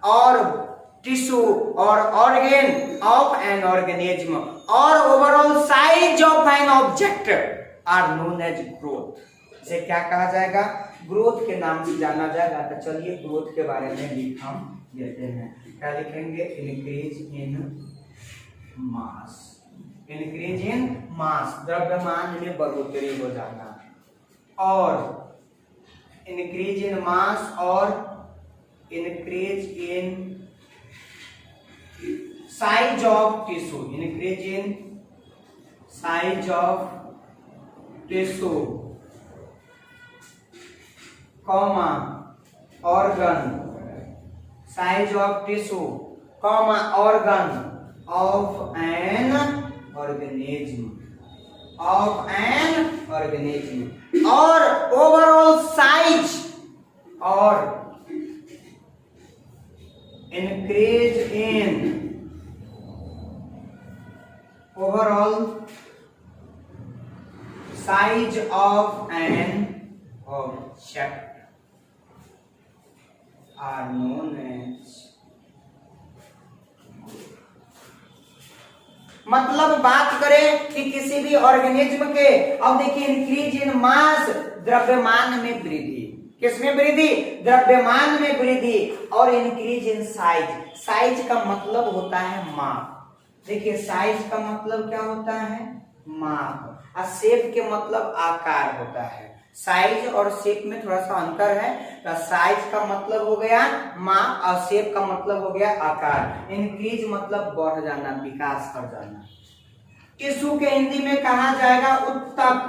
और टिश्यू और ऑर्गन ऑफ एन ऑर्गेनिज्म और overall size of an object are known as growth. इसे क्या कहा जाएगा? ग्रोथ के नाम से जाना जाएगा। तो चलिए ग्रोथ के बारे में भी हम लेते हैं। क्या लिखेंगे? Increase in mass, increase in मास, द्रव्यमान में बढ़ोतरी हो जाना, और इंक्रीज इन मास और increase in size of tissue, increase in size of tissue, comma organ, size of tissue, comma organ of an organism, of an organism, और ओवरऑल साइज और increase in overall size of an object are known as, मतलब बात करें कि किसी भी organism के, अब देखिए इंक्रीज इन मास, द्रव्यमान में वृद्धि, किसमें वृद्धि? द्रव्यमान में वृद्धि, और इंक्रीज इन साइज, साइज का मतलब होता है माप। देखिए साइज का मतलब क्या होता है? माप, और शेप के मतलब आकार होता है। साइज और शेप में थोड़ा सा अंतर है, तो साइज का मतलब हो गया माप और शेप का मतलब हो गया आकार। इंक्रीज मतलब बढ़ जाना, विकास कर जाना। टिश्यू के हिंदी में कहा जाएगा उत्तक,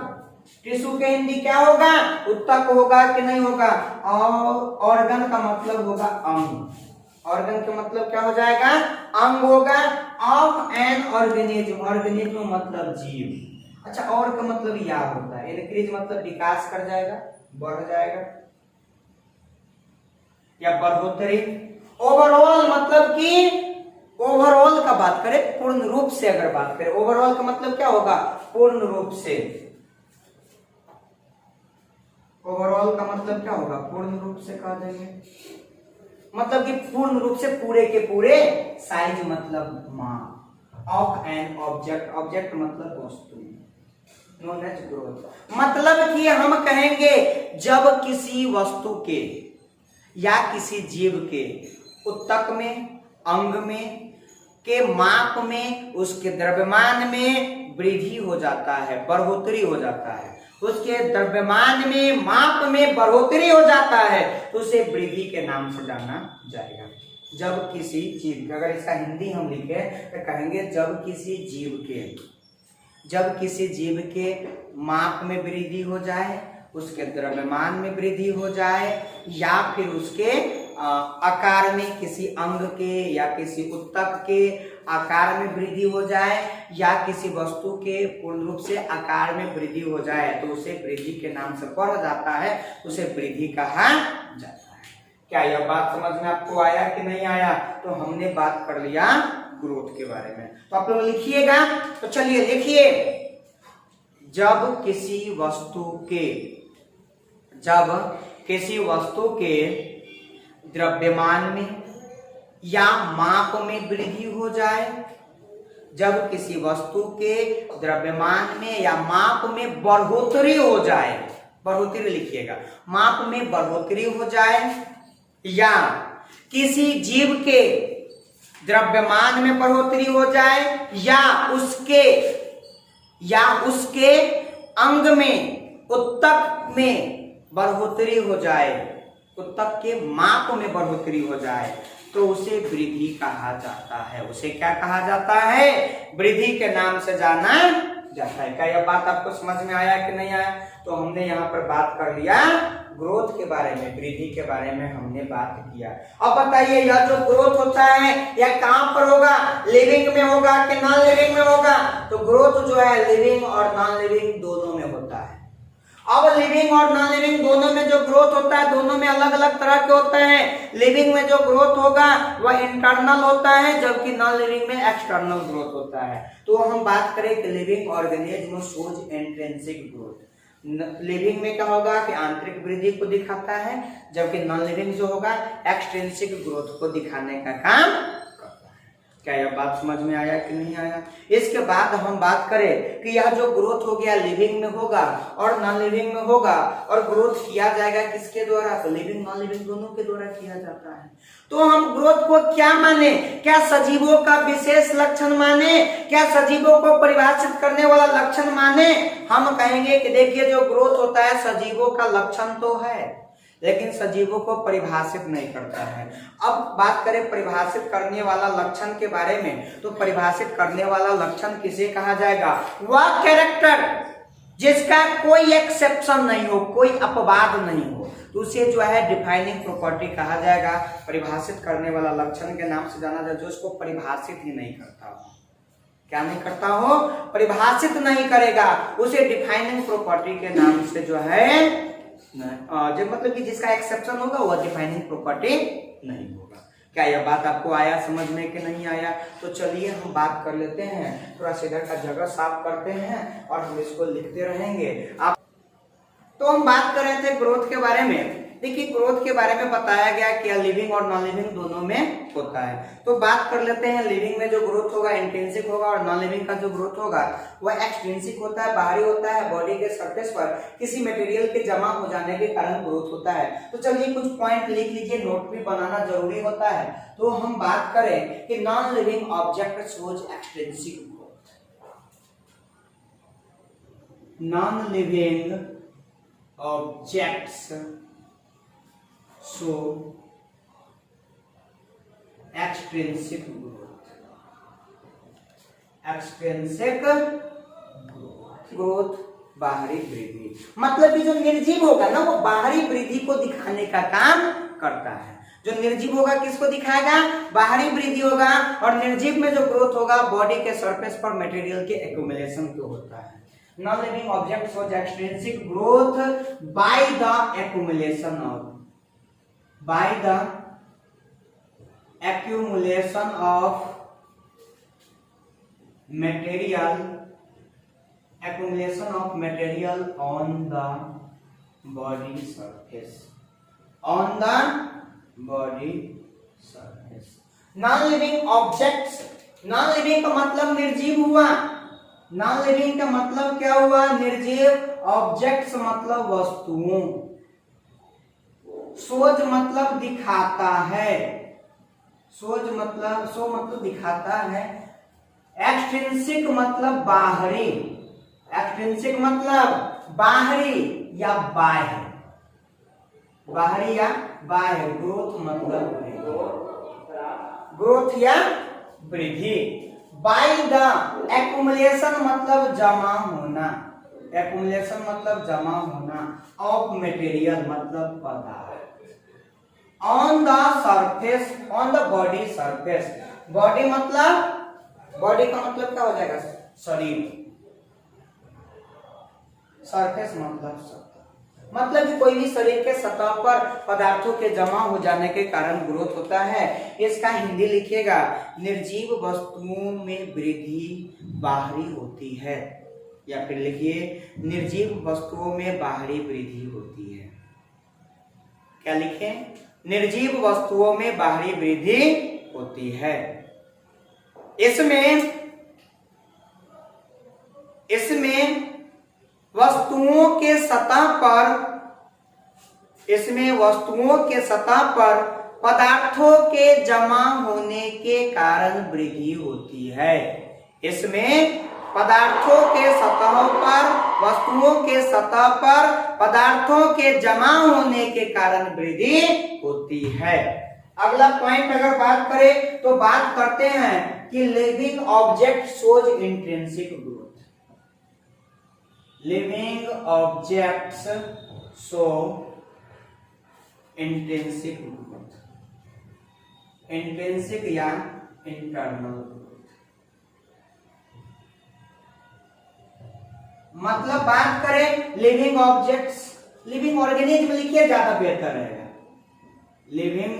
टिश्यू के हिंदी क्या होगा? उत्तक होगा कि नहीं होगा? और ऑर्गन का मतलब होगा अंग, ऑर्गन का मतलब क्या हो जाएगा? अंग होगा। ऑफ एन ऑर्गेनिज्म, ऑर्गेनिज्म मतलब जीव। अच्छा, और का मतलब या होता है, इंक्रीज मतलब विकास कर जाएगा, बढ़ जाएगा या बढ़ोतरी। ओवरऑल मतलब कि ओवरऑल का बात करें, पूर्ण रूप से अगर बात करें, ओवरऑल का मतलब क्या होगा? पूर्ण रूप से। ओवरऑल का मतलब क्या होगा? पूर्ण रूप से कह देंगे, मतलब कि पूर्ण रूप से, पूरे के पूरे। साइज मतलब माप, ऑफ एन ऑब्जेक्ट, ऑब्जेक्ट मतलब वस्तु, नोन एज ग्रोथ। मतलब कि हम कहेंगे जब किसी वस्तु के या किसी जीव के उत्तक में, अंग में, के माप में, उसके द्रव्यमान में वृद्धि हो जाता है, बढ़ोतरी हो जाता है, उसके द्रव्यमान में, माप में बढ़ोतरी हो जाता है, तो उसे वृद्धि के नाम से जाना जाएगा। जब किसी जीव, अगर इसका हिंदी हम लिखे तो कहेंगे जब किसी जीव के, जब किसी जीव के माप में वृद्धि हो जाए, उसके द्रव्यमान में वृद्धि हो जाए, या फिर उसके आकार में, किसी अंग के या किसी उत्तक के आकार में वृद्धि हो जाए, या किसी वस्तु के पूर्ण रूप से आकार में वृद्धि हो जाए, तो उसे वृद्धि के नाम से बढ़ जाता है, उसे वृद्धि कहा जाता है। क्या यह बात समझ में आपको आया कि नहीं आया? तो हमने बात कर लिया ग्रोथ के बारे में। तो आप लोग लिखिएगा। तो चलिए लिखिए, जब किसी वस्तु के द्रव्यमान में या माप में वृद्धि हो जाए, जब किसी वस्तु के द्रव्यमान में या माप में बढ़ोतरी हो जाए, बढ़ोतरी लिखिएगा, माप में बढ़ोतरी हो जाए, या किसी जीव के द्रव्यमान में बढ़ोतरी हो जाए, या उसके अंग में, उत्तक में बढ़ोतरी हो जाए, उत्तक के माप में बढ़ोतरी हो जाए, तो उसे वृद्धि कहा जाता है। उसे क्या कहा जाता है? वृद्धि के नाम से जाना जाता है। क्या यह बात आपको समझ में आया कि नहीं आया? तो हमने यहाँ पर बात कर लिया ग्रोथ के बारे में, वृद्धि के बारे में हमने बात किया। अब बताइए यह जो ग्रोथ होता है यह कहाँ पर होगा? लिविंग में होगा कि नॉन लिविंग में होगा? तो ग्रोथ जो है लिविंग और नॉन लिविंग दोनों में होता है। अब लिविंग और नॉन लिविंग दोनों में जो ग्रोथ होता है, दोनों में अलग अलग तरह के होते हैं। लिविंग में जो ग्रोथ होगा वह इंटरनल होता है, जबकि नॉन लिविंग में एक्सटर्नल ग्रोथ होता है। तो हम बात करें कि living organism shows intrinsic growth. Living में क्या होगा कि आंतरिक वृद्धि को दिखाता है, जबकि नॉन लिविंग जो होगा एक्सट्रिंसिक ग्रोथ को दिखाने का काम करता है। क्या यह बात समझ में आया कि नहीं आया? इसके बाद हम बात करें कि यह जो ग्रोथ हो गया लिविंग में होगा और नॉन लिविंग में होगा, और ग्रोथ किया जाएगा किसके द्वारा? तो लिविंग नॉन लिविंग दोनों के द्वारा किया जाता है। तो हम ग्रोथ को क्या माने? क्या सजीवों का विशेष लक्षण माने? क्या सजीवों को परिभाषित करने वाला लक्षण माने? हम कहेंगे कि देखिए जो ग्रोथ होता है सजीवों का लक्षण तो है, लेकिन सजीवों को परिभाषित नहीं करता है। अब बात करें परिभाषित करने वाला लक्षण के बारे में, तो परिभाषित करने वाला लक्षण किसे कहा जाएगा? वह कैरेक्टर जिसका कोई एक्सेप्शन नहीं हो, कोई अपवाद नहीं हो, तो उसे जो है डिफाइनिंग प्रॉपर्टी कहा जाएगा। परिभाषित करने वाला लक्षण के नाम से जाना जाए, जो उसको परिभाषित ही नहीं करता हो। क्या नहीं करता हो? परिभाषित नहीं करेगा, उसे डिफाइनिंग प्रॉपर्टी के नाम से जो है जो मतलब कि जिसका एक्सेप्शन होगा वह डिफाइनिंग प्रॉपर्टी नहीं होगा। क्या यह बात आपको आया समझ में कि नहीं आया? तो चलिए हम बात कर लेते हैं, थोड़ा सा इधर का जगह साफ करते हैं और हम इसको लिखते रहेंगे। तो हम बात कर रहे थे ग्रोथ के बारे में। देखिए ग्रोथ के बारे में बताया गया कि लिविंग और नॉन लिविंग दोनों में होता है। तो बात कर लेते हैं, लिविंग में जो ग्रोथ होगा इंट्रिंसिक होगा, और नॉन लिविंग का जो ग्रोथ होगा वह एक्सट्रिंसिक होता है, बाहरी होता है, बॉडी के सरफेस पर किसी मटेरियल के जमा हो जाने के कारण ग्रोथ होता है। तो चलिए कुछ पॉइंट लिख लीजिए, नोट भी बनाना जरूरी होता है। तो हम बात करें कि non living object shows extrinsic growth. Non living objects show extrinsic growth. Extrinsic growth बाहरी वृद्धि, मतलब कि जो निर्जीव होगा ना वो बाहरी वृद्धि को दिखाने का काम करता है। जो निर्जीव होगा किसको दिखाएगा? बाहरी वृद्धि होगा। और निर्जीव में जो ग्रोथ होगा बॉडी के सरफेस पर मटेरियल के एक्यूमुलेशन को होता है। Non-living objects shows extrinsic growth by the accumulation of material on the body surface. Non-living objects, non-living का मतलब निर्जीव हुआ। नॉन लिविंग का मतलब क्या हुआ? निर्जीव। ऑब्जेक्ट्स मतलब वस्तुओं। शोज मतलब दिखाता है, शो मतलब दिखाता है। एक्सट्रिंसिक मतलब बाहरी, एक्सट्रिंसिक मतलब बाहरी या बाह्य, बाहरी या बाह्य। ग्रोथ मतलब ग्रोथ या वृद्धि। बाय द एक्यूमुलेशन मतलब जमा होना, एक्यूमुलेशन मतलब जमा होना। ऑफ मटेरियल मतलब पदार्थ। On the surface, on the body surface. Body मतलब, बॉडी का मतलब क्या हो जाएगा? शरीर। सरफेस मतलब सतह, मतलब कि कोई भी शरीर के सतह पर पदार्थों के जमा हो जाने के कारण ग्रोथ होता है। इसका हिंदी लिखिएगा, निर्जीव वस्तुओं में वृद्धि बाहरी होती है। या फिर लिखिए निर्जीव वस्तुओं में बाहरी वृद्धि होती है। क्या लिखें? निर्जीव वस्तुओं में बाहरी वृद्धि होती है। इसमें वस्तुओं के सतह पर पदार्थों के जमा होने के कारण वृद्धि होती है। इसमें पदार्थों के सतह पर, वस्तुओं के सतह पर पदार्थों के जमा होने के कारण वृद्धि होती है। अगला पॉइंट अगर बात करें तो बात करते हैं कि living object shows intrinsic growth. Living objects show intrinsic growth, intrinsic या इंटरनल ग्रोथ। मतलब बात करें लिविंग ऑब्जेक्ट्स, लिविंग ऑर्गेनिज्म लिखिए ज्यादा बेहतर रहेगा। लिविंग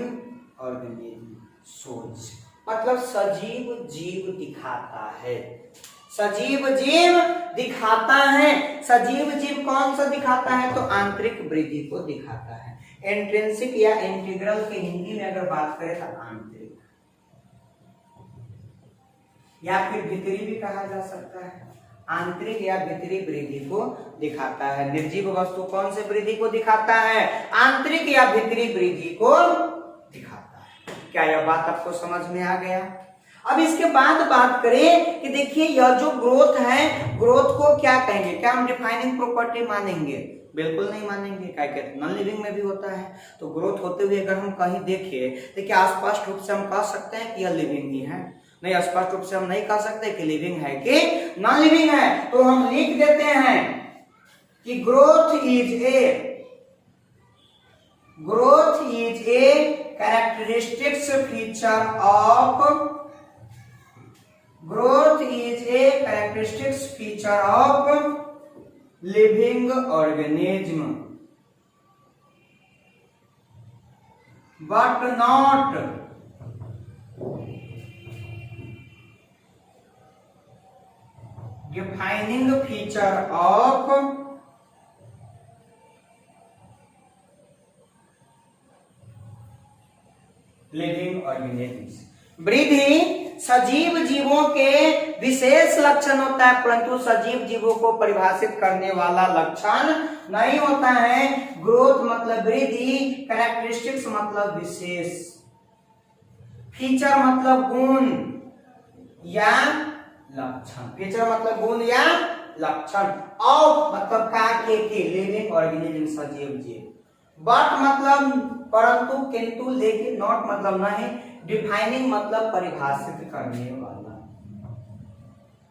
ऑर्गेनिज्म शोज मतलब सजीव जीव दिखाता है, सजीव जीव दिखाता है। सजीव जीव कौन सा दिखाता है? तो आंतरिक वृद्धि को दिखाता है। इंट्रिंसिक या इंटीग्रल के हिंदी में अगर बात करें तो आंतरिक या फिर भीतरी भी कहा जा सकता है। आंतरिक या भीतरी वृद्धि को दिखाता है। निर्जीव वस्तु कौन से वृद्धि को दिखाता है? आंतरिक या भीतरी वृद्धि को दिखाता है। क्या यह बात आपको समझ में आ गया? अब इसके बाद बात करें कि देखिए यह जो ग्रोथ है, ग्रोथ को क्या कहेंगे? क्या हम डिफाइनिंग प्रॉपर्टी मानेंगे? बिल्कुल नहीं मानेंगे। क्या कहते नॉन लिविंग में भी होता है। तो ग्रोथ होते हुए अगर हम कहीं देखें तो क्या स्पष्ट रूप से हम कह सकते हैं कि यह लिविंग ही है? नहीं, स्पष्ट रूप से हम नहीं कह सकते कि लिविंग है कि नॉन लिविंग है। तो हम लिख देते हैं कि growth is a characteristics feature of living organism but not defining feature of living organisms. वृद्धि सजीव जीवों के विशेष लक्षण होता है, परंतु सजीव जीवों को परिभाषित करने वाला लक्षण नहीं होता है। ग्रोथ मतलब वृद्धि, कैरेक्टरिस्टिक्स मतलब विशेष, फीचर मतलब गुण या लक्षण। फीचर मतलब गुण या लक्षण। ऑफ मतलब का के लिविंग ऑर्गेनिज्म सजीव जीव। बट मतलब परंतु, किंतु, लेकिन, नॉट मतलब नहीं, डिफाइनिंग मतलब परिभाषित करने वाला।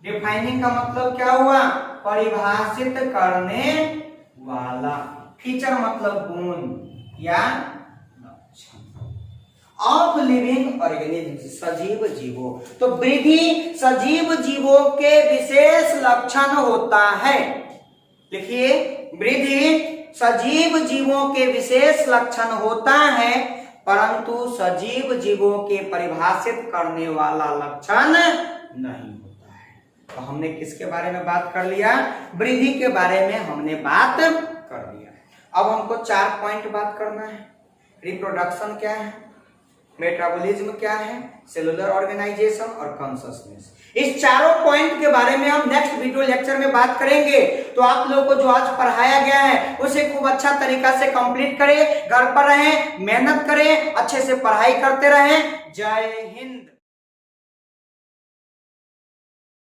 डिफाइनिंग का मतलब क्या हुआ? परिभाषित करने वाला। फीचर मतलब गुण या लक्षण। ऑफ लिविंग ऑर्गेनिज्म सजीव जीवों। तो वृद्धि सजीव जीवों के विशेष लक्षण होता है। लिखिए वृद्धि सजीव जीवों के विशेष लक्षण होता है, परंतु सजीव जीवों के परिभाषित करने वाला लक्षण नहीं होता है। तो हमने किसके बारे में बात कर लिया? वृद्धि के बारे में हमने बात कर लिया है। अब हमको 4 पॉइंट बात करना है। रिप्रोडक्शन क्या है, मेटाबॉलिज्म क्या है, सेलुलर ऑर्गेनाइजेशन और कॉन्शसनेस। इस चारों पॉइंट के बारे में हम नेक्स्ट वीडियो लेक्चर में बात करेंगे। तो आप लोगों को जो आज पढ़ाया गया है उसे खूब अच्छा तरीका से कंप्लीट करें, घर पर रहें, मेहनत करें, अच्छे से पढ़ाई करते रहें। जय हिंद।